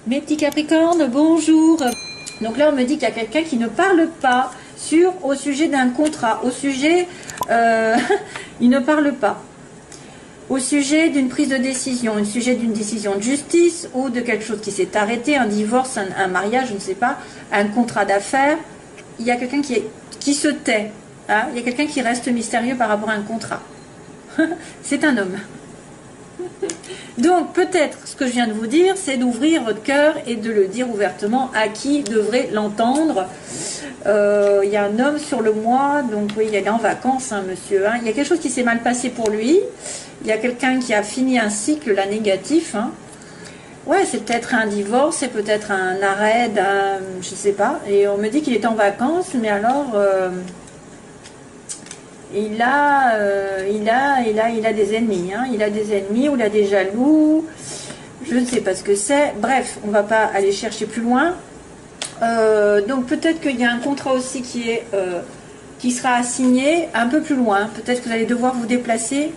Mes petits Capricornes, bonjour. Donc là, on me dit qu'il y a quelqu'un qui ne parle pas au sujet d'un contrat, au sujet, il ne parle pas, au sujet d'une prise de décision, au sujet d'une décision de justice ou de quelque chose qui s'est arrêté, un divorce, un mariage, je ne sais pas, un contrat d'affaires. Il y a quelqu'un qui se tait, hein, il y a quelqu'un qui reste mystérieux par rapport à un contrat. C'est un homme. Donc peut-être ce que je viens de vous dire, c'est d'ouvrir votre cœur et de le dire ouvertement à qui devrait l'entendre. Il y a un homme sur le mois, donc oui, il est en vacances, hein, monsieur. Hein. Il y a quelque chose qui s'est mal passé pour lui. Il y a quelqu'un qui a fini un cycle, là, négatif. Hein. Ouais, c'est peut-être un divorce, c'est peut-être un arrêt, je sais pas. Et on me dit qu'il est en vacances, mais alors... Il a des ennemis, hein. Il a des ennemis ou il a des jaloux, je ne sais pas ce que c'est. Bref, on ne va pas aller chercher plus loin. Donc peut-être qu'il y a un contrat aussi qui sera assigné un peu plus loin. Peut-être que vous allez devoir vous déplacer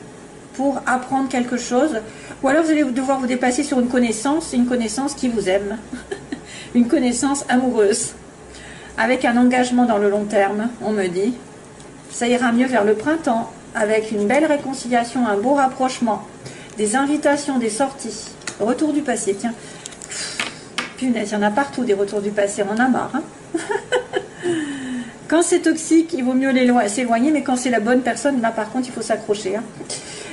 pour apprendre quelque chose. Ou alors vous allez devoir vous déplacer sur une connaissance qui vous aime. Une connaissance amoureuse. Avec un engagement dans le long terme, on me dit. Ça ira mieux vers le printemps, avec une belle réconciliation, un beau rapprochement, des invitations, des sorties, retour du passé. Tiens, punaise, il y en a partout des retours du passé, on en a marre. Hein. Quand c'est toxique, il vaut mieux s'éloigner, mais quand c'est la bonne personne, là par contre, il faut s'accrocher. Hein.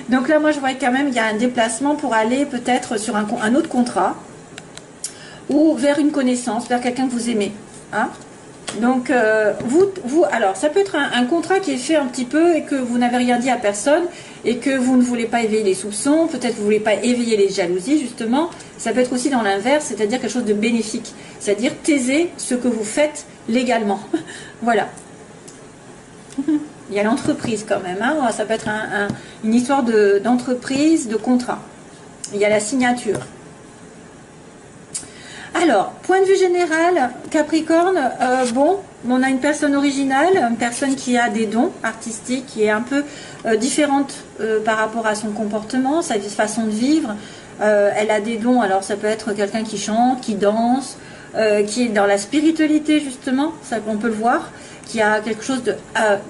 Donc là, moi, je vois quand même, il y a un déplacement pour aller peut-être sur un autre contrat, ou vers une connaissance, vers quelqu'un que vous aimez. Hein. Donc, alors, ça peut être un contrat qui est fait un petit peu et que vous n'avez rien dit à personne et que vous ne voulez pas éveiller les soupçons, peut-être que vous ne voulez pas éveiller les jalousies, justement. Ça peut être aussi dans l'inverse, c'est-à-dire quelque chose de bénéfique, c'est-à-dire taiser ce que vous faites légalement. Voilà. Il y a l'entreprise quand même, hein. Ça peut être une histoire d'entreprise, de contrat. Il y a la signature. Alors, point de vue général, Capricorne, bon, on a une personne originale, une personne qui a des dons artistiques, qui est un peu différente par rapport à son comportement, sa façon de vivre. Elle a des dons, alors ça peut être quelqu'un qui chante, qui danse, qui est dans la spiritualité justement, ça on peut le voir, qui a quelque chose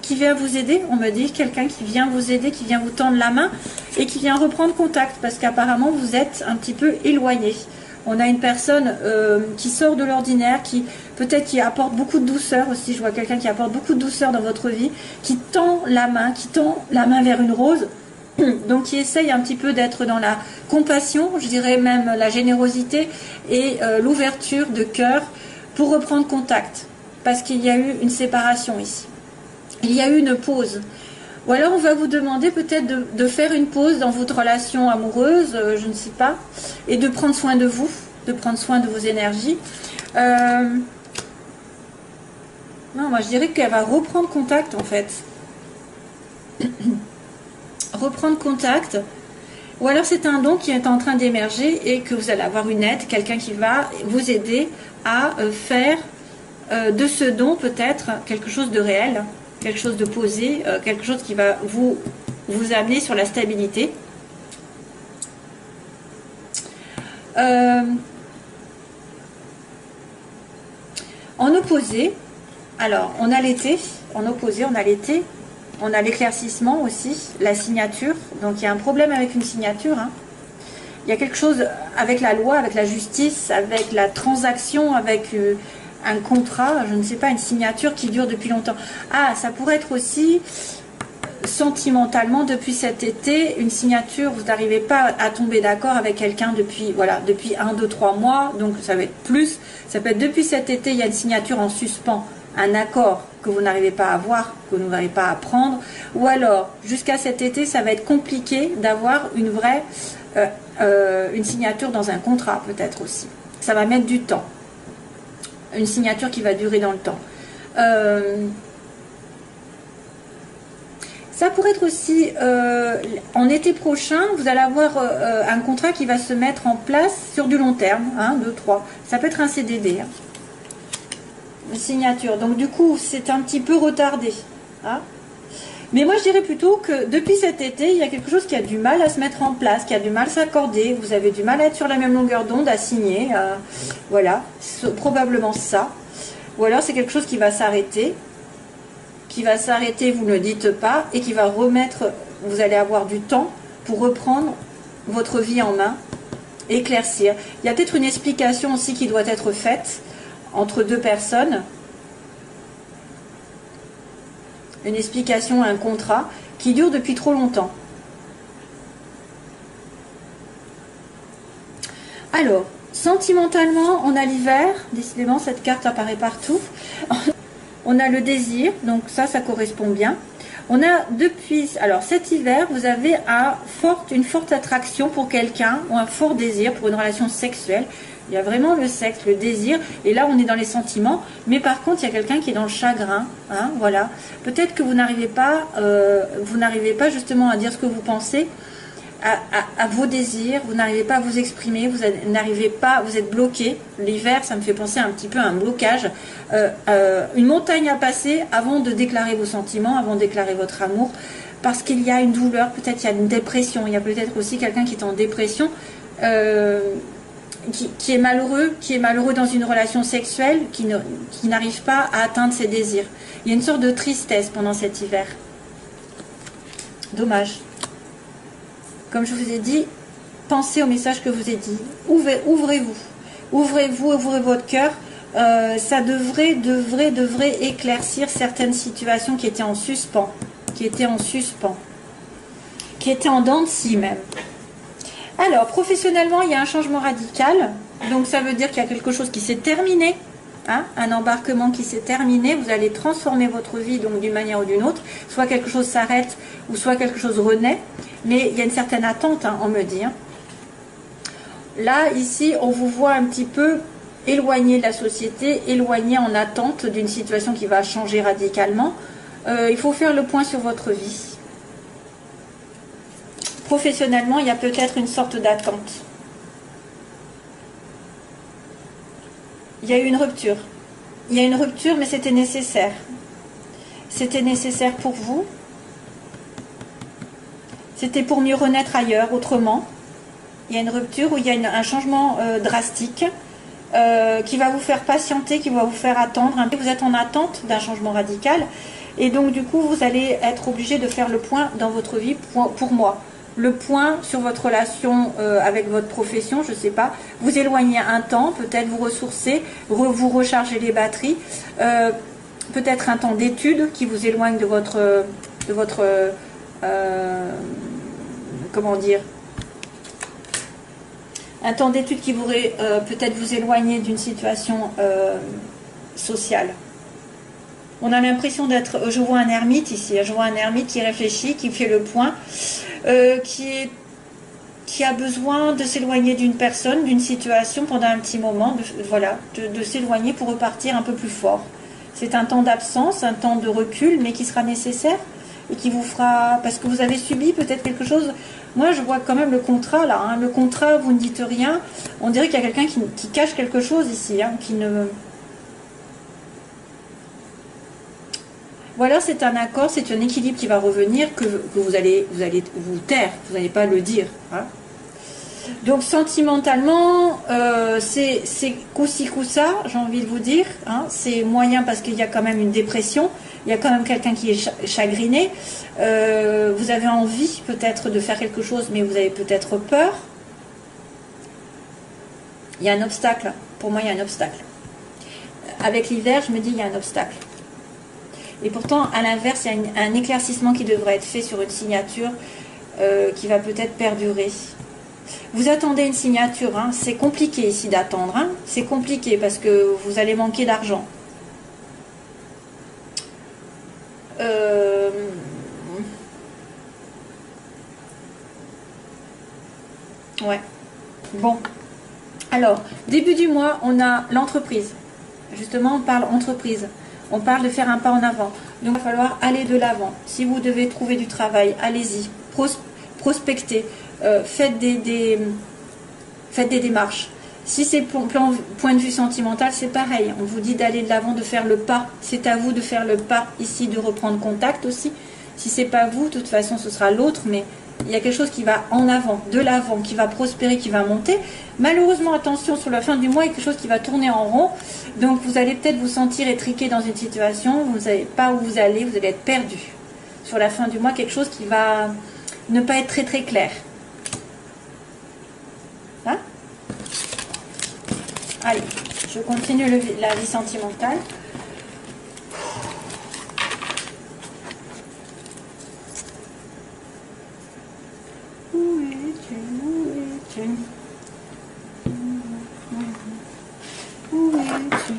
qui vient vous aider, on me dit, quelqu'un qui vient vous aider, qui vient vous tendre la main et qui vient reprendre contact, parce qu'apparemment vous êtes un petit peu éloigné. On a une personne qui sort de l'ordinaire, qui peut-être qui apporte beaucoup de douceur aussi. Je vois quelqu'un qui apporte beaucoup de douceur dans votre vie, qui tend la main vers une rose. Donc qui essaye un petit peu d'être dans la compassion, je dirais même la générosité et l'ouverture de cœur pour reprendre contact. Parce qu'il y a eu une séparation ici. Il y a eu une pause. Ou alors on va vous demander peut-être de faire une pause dans votre relation amoureuse, je ne sais pas, et de prendre soin de vous, de prendre soin de vos énergies. Non, moi je dirais qu'elle va reprendre contact en fait. Reprendre contact. Ou alors c'est un don qui est en train d'émerger et que vous allez avoir une aide, quelqu'un qui va vous aider à faire de ce don peut-être quelque chose de réel. Quelque chose de posé, quelque chose qui va vous amener sur la stabilité. En opposé, alors on a l'été, en opposé on a l'été, on a l'éclaircissement aussi, la signature, donc il y a un problème avec une signature, hein. Il y a quelque chose avec la loi, avec la justice, avec la transaction, avec... un contrat, je ne sais pas, une signature qui dure depuis longtemps. Ah, ça pourrait être aussi sentimentalement depuis cet été, une signature, vous n'arrivez pas à tomber d'accord avec quelqu'un depuis 1, 2, 3 mois, donc ça va être plus, ça peut être depuis cet été, il y a une signature en suspens, un accord que vous n'arrivez pas à avoir, que vous n'arrivez pas à prendre, ou alors jusqu'à cet été, ça va être compliqué d'avoir une vraie, une signature dans un contrat peut-être aussi. Ça va mettre du temps. Une signature qui va durer dans le temps. Ça pourrait être aussi, en été prochain, vous allez avoir un contrat qui va se mettre en place sur du long terme, 1, 2, 3. Ça peut être un CDD. Hein. Une signature. Donc du coup, c'est un petit peu retardé. Hein. Mais moi, je dirais plutôt que depuis cet été, il y a quelque chose qui a du mal à se mettre en place, qui a du mal à s'accorder. Vous avez du mal à être sur la même longueur d'onde, à signer. Voilà, c'est probablement ça. Ou alors, c'est quelque chose qui va s'arrêter. Vous ne le dites pas, et qui va remettre, vous allez avoir du temps pour reprendre votre vie en main, éclaircir. Il y a peut-être une explication aussi qui doit être faite entre deux personnes. Une explication, un contrat qui dure depuis trop longtemps. Alors, sentimentalement, on a l'hiver. Décidément, cette carte apparaît partout. On a le désir, donc ça correspond bien. On a depuis, alors cet hiver, vous avez une forte attraction pour quelqu'un, ou un fort désir pour une relation sexuelle. Il y a vraiment le sexe, le désir, et là on est dans les sentiments, mais par contre il y a quelqu'un qui est dans le chagrin, hein, voilà. Peut-être que vous n'arrivez pas justement à dire ce que vous pensez, à vos désirs, vous n'arrivez pas à vous exprimer, vous êtes bloqué. L'hiver, ça me fait penser un petit peu à un blocage, une montagne à passer avant de déclarer vos sentiments, avant de déclarer votre amour, parce qu'il y a une douleur, peut-être il y a une dépression, il y a peut-être aussi quelqu'un qui est en dépression, qui est malheureux dans une relation sexuelle, qui n'arrive pas à atteindre ses désirs. Il y a une sorte de tristesse pendant cet hiver. Dommage. Comme je vous ai dit, pensez au message que je vous ai dit. Ouvrez-vous. Ouvrez votre cœur. Ça devrait éclaircir certaines situations qui étaient en suspens. Qui étaient en dents de scie même. Alors, professionnellement, il y a un changement radical. Donc, ça veut dire qu'il y a quelque chose qui s'est terminé. Hein, un embarquement qui s'est terminé. Vous allez transformer votre vie donc d'une manière ou d'une autre. Soit quelque chose s'arrête, ou soit quelque chose renaît. Mais il y a une certaine attente, hein, on me dit. Hein. Là, ici, on vous voit un petit peu éloigné de la société, éloigné en attente d'une situation qui va changer radicalement. Il faut faire le point sur votre vie. Professionnellement, il y a peut-être une sorte d'attente. Il y a eu une rupture. Il y a une rupture, mais c'était nécessaire. C'était nécessaire pour vous. C'était pour mieux renaître ailleurs, autrement. Il y a une rupture où il y a un changement drastique qui va vous faire patienter, qui va vous faire attendre. Vous êtes en attente d'un changement radical. Et donc, du coup, vous allez être obligé de faire le point dans votre vie, pour moi. Le point sur votre relation avec votre profession, je ne sais pas. Vous éloignez un temps, peut-être vous ressourcer, vous recharger les batteries. Peut-être un temps d'étude qui vous éloigne de votre comment dire, un temps d'étude qui pourrait peut-être vous éloigner d'une situation sociale. On a l'impression d'être, je vois un ermite ici, je vois un ermite qui réfléchit, qui fait le point, qui a besoin de s'éloigner d'une personne, d'une situation pendant un petit moment, de s'éloigner pour repartir un peu plus fort. C'est un temps d'absence, un temps de recul, mais qui sera nécessaire et qui vous fera, parce que vous avez subi peut-être quelque chose. Moi, je vois quand même le contrat là. Hein. Le contrat, vous ne dites rien. On dirait qu'il y a quelqu'un qui cache quelque chose ici, hein, qui ne. Voilà, c'est un accord, c'est un équilibre qui va revenir, que vous allez vous taire, vous n'allez pas le dire. Hein. Donc sentimentalement, c'est coup-ci coup-ça, j'ai envie de vous dire. Hein. C'est moyen parce qu'il y a quand même une dépression, il y a quand même quelqu'un qui est chagriné. Vous avez envie peut-être de faire quelque chose, mais vous avez peut-être peur. Il y a un obstacle, pour moi il y a un obstacle. Avec l'hiver, je me dis il y a un obstacle. Et pourtant, à l'inverse, il y a un éclaircissement qui devrait être fait sur une signature qui va peut-être perdurer. Vous attendez une signature, hein. C'est compliqué ici d'attendre. Hein. C'est compliqué parce que vous allez manquer d'argent. Ouais. Bon. Alors, début du mois, on a l'entreprise. Justement, on parle entreprise. On parle de faire un pas en avant. Donc, il va falloir aller de l'avant. Si vous devez trouver du travail, allez-y. Prospectez. Faites des démarches. Si c'est point de vue sentimental, c'est pareil. On vous dit d'aller de l'avant, de faire le pas. C'est à vous de faire le pas ici, de reprendre contact aussi. Si c'est pas vous, de toute façon, ce sera l'autre, mais il y a quelque chose qui va en avant, de l'avant, qui va prospérer, qui va monter. Malheureusement, attention, sur la fin du mois, il y a quelque chose qui va tourner en rond. Donc, vous allez peut-être vous sentir étriqué dans une situation, vous ne savez pas où vous allez être perdu. Sur la fin du mois, quelque chose qui va ne pas être très très clair. Hein? Allez, je continue la vie sentimentale. Où es-tu? Où es-tu? Où es-tu?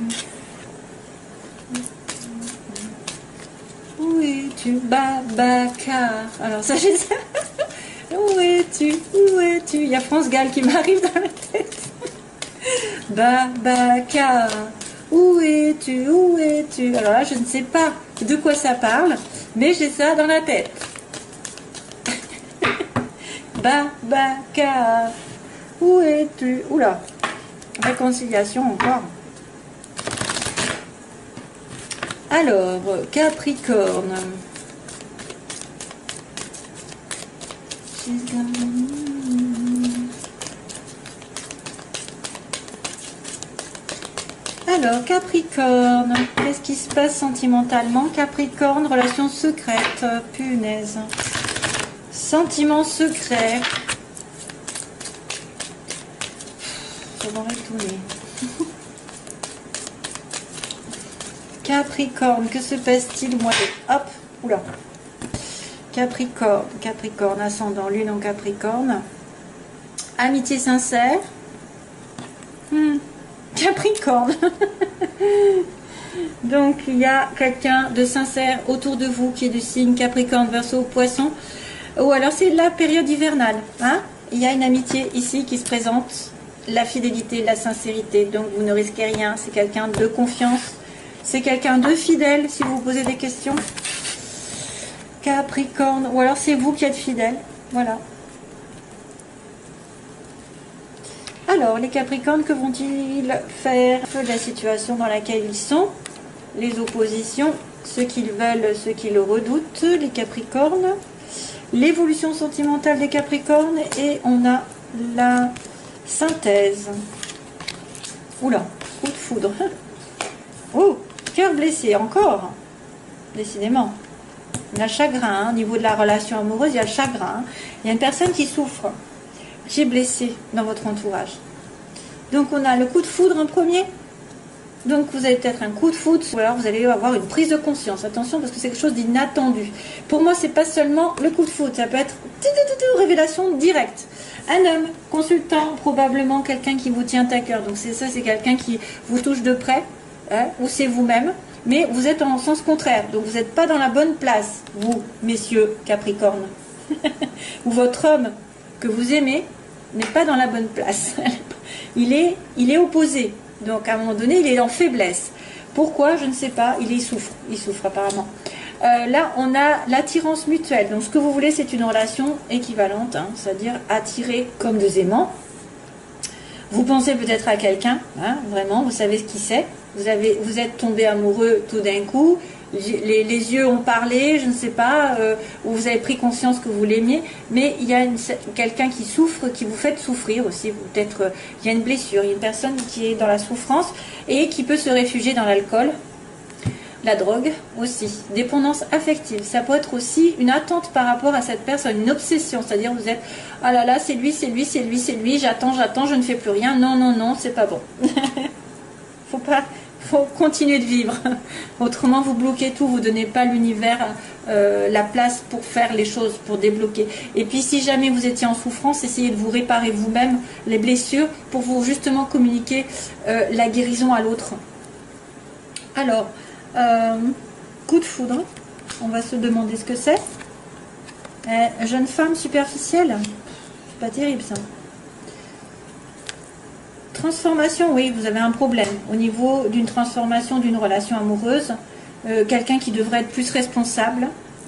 Où es-tu, Babacar? Alors ça, j'ai ça. Où es-tu? Où es-tu? Il y a France Gall qui m'arrive dans la tête. Babacar, où es-tu? Où es-tu? Alors là, je ne sais pas de quoi ça parle, mais j'ai ça dans la tête. Babacar, où es-tu? Oula, réconciliation encore. Alors, Capricorne. Alors, Capricorne, qu'est-ce qui se passe sentimentalement? Capricorne, relation secrète, punaise. Sentiments secrets. Ça va retourner. Capricorne, que se passe-t-il au mois de... Hop, oula. Capricorne, Capricorne, ascendant, lune en Capricorne. Amitié sincère. Capricorne. Donc, il y a quelqu'un de sincère autour de vous qui est du signe Capricorne, Verseau, Poisson. Ou alors, c'est la période hivernale. Hein? Il y a une amitié ici qui se présente. La fidélité, la sincérité. Donc, vous ne risquez rien. C'est quelqu'un de confiance. C'est quelqu'un de fidèle, si vous vous posez des questions. Capricorne. Ou alors, c'est vous qui êtes fidèle. Voilà. Alors, les Capricornes, que vont-ils faire de la situation dans laquelle ils sont? Les oppositions, ce qu'ils veulent, ce qu'ils redoutent, les Capricornes. L'évolution sentimentale des Capricornes. Et on a la synthèse. Oula, coup de foudre. Oh, cœur blessé, encore. Décidément. Il y a chagrin, hein. Au niveau de la relation amoureuse, il y a chagrin. Il y a une personne qui souffre, qui est blessée dans votre entourage. Donc on a le coup de foudre en premier. Donc vous avez peut-être un coup de foudre, ou alors vous allez avoir une prise de conscience. Attention, parce que c'est quelque chose d'inattendu. Pour moi, c'est pas seulement le coup de foudre, ça peut être révélation directe. Un homme, consultant, probablement quelqu'un qui vous tient à cœur. Donc c'est ça, c'est quelqu'un qui vous touche de près, hein, ou c'est vous-même. Mais vous êtes en sens contraire, donc vous n'êtes pas dans la bonne place, vous, messieurs Capricorne. Ou votre homme que vous aimez n'est pas dans la bonne place. Il est opposé, donc à un moment donné, il est en faiblesse. Pourquoi? Je ne sais pas, il souffre apparemment. Là, on a l'attirance mutuelle, donc ce que vous voulez, c'est une relation équivalente, hein, c'est-à-dire attirée comme deux aimants. Vous pensez peut-être à quelqu'un, hein, vraiment, vous savez ce qu'il c'est. Vous êtes tombé amoureux tout d'un coup, les yeux ont parlé, je ne sais pas, ou vous avez pris conscience que vous l'aimiez, mais il y a quelqu'un qui souffre, qui vous fait souffrir aussi. Peut-être il y a une blessure, il y a une personne qui est dans la souffrance et qui peut se réfugier dans l'alcool, la drogue aussi, dépendance affective. Ça peut être aussi une attente par rapport à cette personne, une obsession, c'est-à-dire vous êtes, ah là là, c'est lui, c'est lui, c'est lui, c'est lui, j'attends, je ne fais plus rien, non, non, non, c'est pas bon. Faut continuer de vivre. Autrement, vous bloquez tout, vous ne donnez pas à l'univers la place pour faire les choses, pour débloquer. Et puis, si jamais vous étiez en souffrance, essayez de vous réparer vous-même les blessures pour vous justement communiquer la guérison à l'autre. Alors, coup de foudre, on va se demander ce que c'est. Jeune femme superficielle, c'est pas terrible ça. Transformation, oui, vous avez un problème au niveau d'une transformation d'une relation amoureuse. Quelqu'un qui devrait être plus responsable.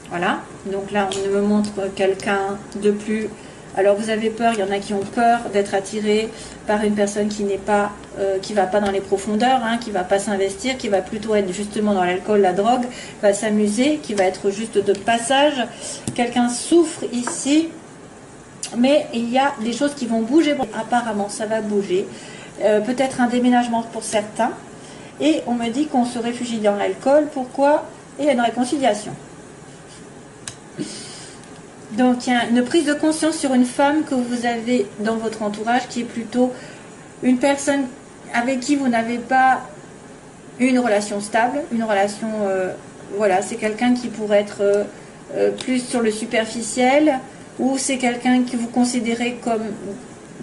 Voilà. Donc là, on me montre quelqu'un de plus Alors vous avez peur, il y en a qui ont peur d'être attirés par une personne qui n'est pas, qui va pas dans les profondeurs, hein, qui va pas s'investir, qui va plutôt être justement dans l'alcool, la drogue, va s'amuser, qui va être juste de passage. Quelqu'un souffre ici, mais il y a des choses qui vont bouger. Apparemment, ça va bouger. Peut-être un déménagement pour certains. Et on me dit qu'on se réfugie dans l'alcool. Pourquoi? Et il y a une réconciliation. Donc il y a une prise de conscience sur une femme que vous avez dans votre entourage qui est plutôt une personne avec qui vous n'avez pas une relation stable, une relation, voilà, c'est quelqu'un qui pourrait être plus sur le superficiel, ou c'est quelqu'un que vous considérez comme,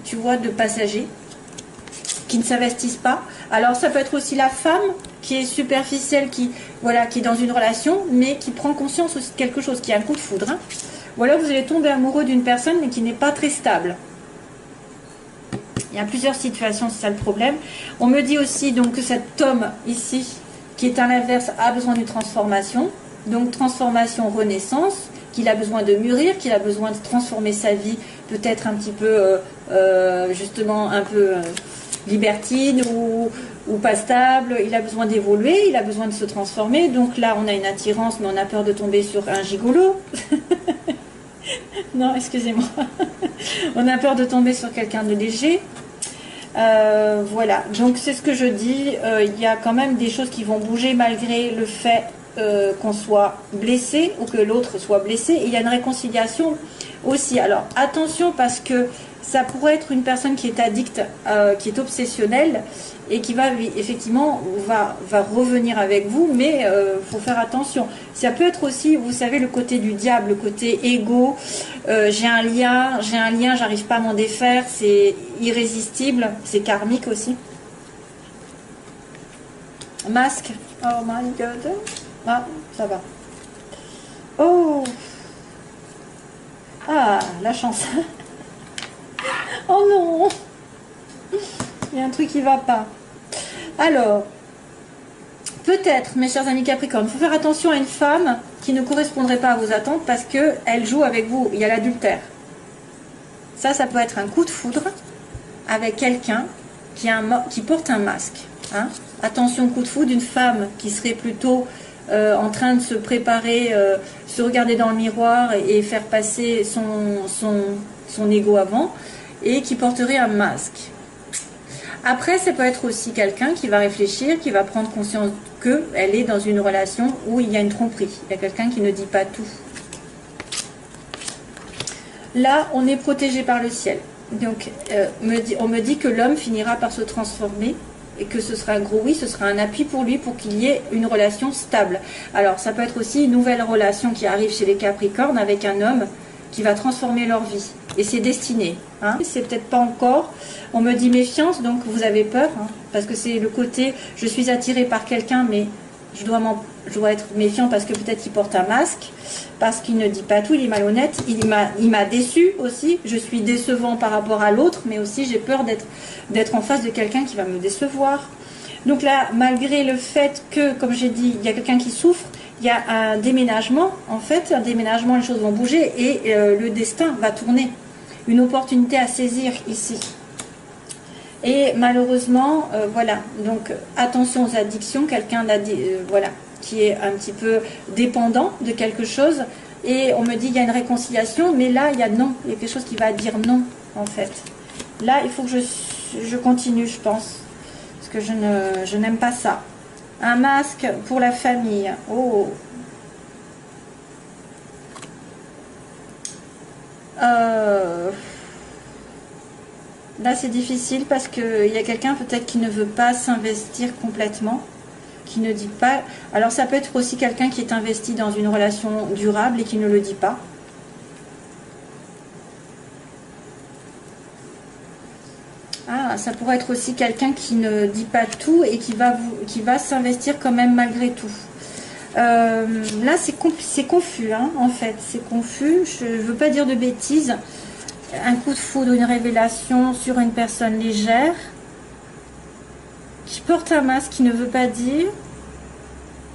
tu vois, de passager, qui ne s'investissent pas. Alors ça peut être aussi la femme qui est superficielle, qui, voilà, qui est dans une relation, mais qui prend conscience aussi de quelque chose, qui a un coup de foudre, hein. Ou alors vous allez tomber amoureux d'une personne mais qui n'est pas très stable. Il y a plusieurs situations, c'est ça le problème. On me dit aussi donc que cet homme ici, qui est à l'inverse, a besoin d'une transformation. Donc transformation, renaissance, qu'il a besoin de mûrir, qu'il a besoin de transformer sa vie, peut-être un petit peu, justement, un peu libertine ou pas stable. Il a besoin d'évoluer, il a besoin de se transformer. Donc là, on a une attirance, mais on a peur de tomber sur un gigolo. Non, excusez-moi. On a peur de tomber sur quelqu'un de léger. Voilà, donc c'est ce que je dis. Il y a quand même des choses qui vont bouger malgré le fait qu'on soit blessé ou que l'autre soit blessé. Et il y a une réconciliation aussi. Alors attention, parce que ça pourrait être une personne qui est addicte, qui est obsessionnelle et qui va effectivement va revenir avec vous, mais faut faire attention. Ça peut être aussi, vous savez, le côté du diable, le côté égo. J'ai un lien, j'arrive pas à m'en défaire, c'est irrésistible, c'est karmique aussi. Masque. Oh my god. Ah, ça va. Oh. Ah, la chance. Oh non, il y a un truc qui va pas. Alors, peut-être, mes chers amis Capricorne, il faut faire attention à une femme qui ne correspondrait pas à vos attentes parce qu'elle joue avec vous. Il y a l'adultère. Ça peut être un coup de foudre avec quelqu'un qui porte un masque. Hein. Attention, coup de foudre d'une femme qui serait plutôt en train de se préparer, se regarder dans le miroir et faire passer son ego avant, et qui porterait un masque. Après, ça peut être aussi quelqu'un qui va réfléchir, qui va prendre conscience qu'elle est dans une relation où il y a une tromperie. Il y a quelqu'un qui ne dit pas tout. Là, on est protégé par le ciel. Donc, on me dit que l'homme finira par se transformer et que ce sera un gros oui, ce sera un appui pour lui pour qu'il y ait une relation stable. Alors, ça peut être aussi une nouvelle relation qui arrive chez les Capricornes avec un homme qui va transformer leur vie. Et c'est destiné. Hein. C'est peut-être pas encore. On me dit méfiance, donc vous avez peur. Hein, parce que c'est le côté, je suis attirée par quelqu'un, mais je dois être méfiant parce que peut-être il porte un masque, parce qu'il ne dit pas tout, il est malhonnête, il m'a déçu aussi. Je suis décevant par rapport à l'autre, mais aussi j'ai peur d'être en face de quelqu'un qui va me décevoir. Donc là, malgré le fait que, comme j'ai dit, il y a quelqu'un qui souffre, il y a un déménagement, en fait, un déménagement, les choses vont bouger et le destin va tourner. Une opportunité à saisir ici. Et malheureusement, voilà, donc attention aux addictions, quelqu'un voilà, qui est un petit peu dépendant de quelque chose, et on me dit il y a une réconciliation, mais là, il y a non, il y a quelque chose qui va dire non, en fait. Là, il faut que je continue, je pense, parce que je n'aime pas ça. Un masque pour la famille. Oh. Là, c'est difficile parce qu'il y a quelqu'un peut-être qui ne veut pas s'investir complètement, qui ne dit pas. Alors, ça peut être aussi quelqu'un qui est investi dans une relation durable et qui ne le dit pas. Ah, ça pourrait être aussi quelqu'un qui ne dit pas tout et qui va s'investir quand même malgré tout. Là, c'est confus, hein, en fait. C'est confus. Je ne veux pas dire de bêtises. Un coup de foudre, une révélation sur une personne légère qui porte un masque, qui ne veut pas dire.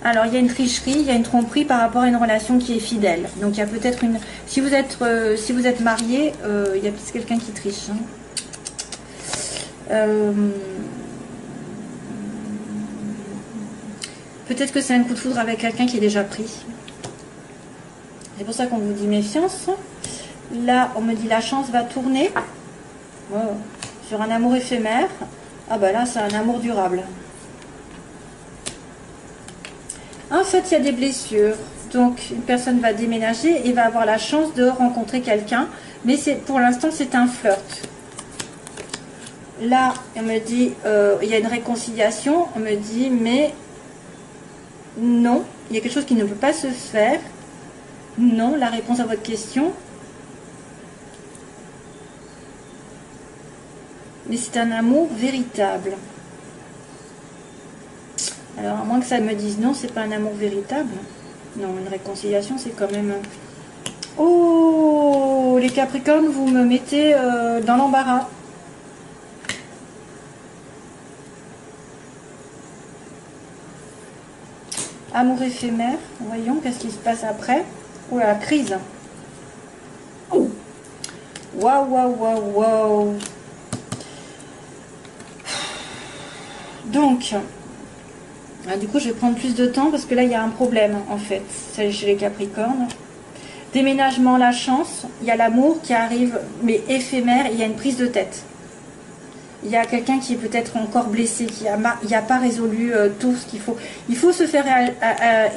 Alors, il y a une tricherie, il y a une tromperie par rapport à une relation qui est fidèle. Donc, il y a peut-être une... Si vous êtes marié, il y a peut-être quelqu'un qui triche. Hein. Peut-être que c'est un coup de foudre avec quelqu'un qui est déjà pris. C'est pour ça qu'on vous dit méfiance. Là, on me dit la chance va tourner. Oh, sur un amour éphémère. Ah bah là, c'est un amour durable. En fait, il y a des blessures. Donc, une personne va déménager et va avoir la chance de rencontrer quelqu'un. Mais pour l'instant, c'est un flirt. Là, on me dit, il y a une réconciliation. On me dit, mais non, il y a quelque chose qui ne peut pas se faire. Non, la réponse à votre question. Mais c'est un amour véritable. Alors, à moins que ça me dise non, c'est pas un amour véritable. Non, une réconciliation, c'est quand même... Oh, les Capricornes, vous me mettez dans l'embarras. Amour éphémère. Voyons, qu'est-ce qui se passe après. Oh, la crise. Oh. Waouh, waouh, waouh, waouh. Donc... du coup, je vais prendre plus de temps parce que là, il y a un problème, en fait. C'est chez les Capricornes. Déménagement, la chance. Il y a l'amour qui arrive, mais éphémère. Il y a une prise de tête. Il y a quelqu'un qui est peut-être encore blessé, qui n'a pas résolu tout ce qu'il faut. Il faut se faire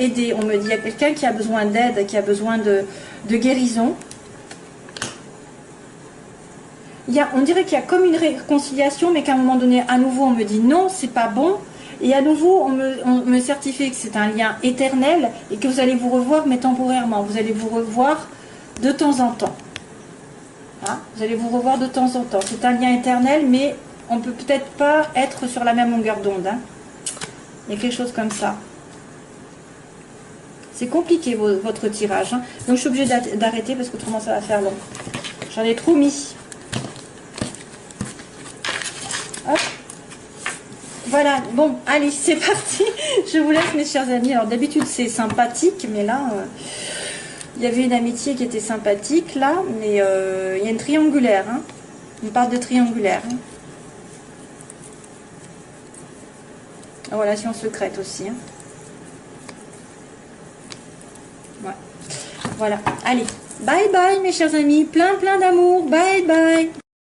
aider, on me dit. Il y a quelqu'un qui a besoin d'aide, qui a besoin de guérison. On dirait qu'il y a comme une réconciliation, mais qu'à un moment donné, à nouveau, on me dit non, c'est pas bon. Et à nouveau, on me certifie que c'est un lien éternel et que vous allez vous revoir, mais temporairement. Vous allez vous revoir de temps en temps. Hein, vous allez vous revoir de temps en temps. C'est un lien éternel, mais on ne peut peut-être pas être sur la même longueur d'onde. Hein. Il y a quelque chose comme ça. C'est compliqué votre tirage. Hein. Donc je suis obligée d'arrêter parce qu'autrement ça va faire long. J'en ai trop mis. Hop. Voilà, bon, allez, c'est parti. Je vous laisse, mes chers amis. Alors, d'habitude, c'est sympathique, mais là, il y avait une amitié qui était sympathique, là, mais il y a une triangulaire. Hein. On parle de triangulaire. Hein. Relation secrète aussi. Hein. Ouais. Voilà, allez. Bye bye, mes chers amis. Plein d'amour. Bye bye.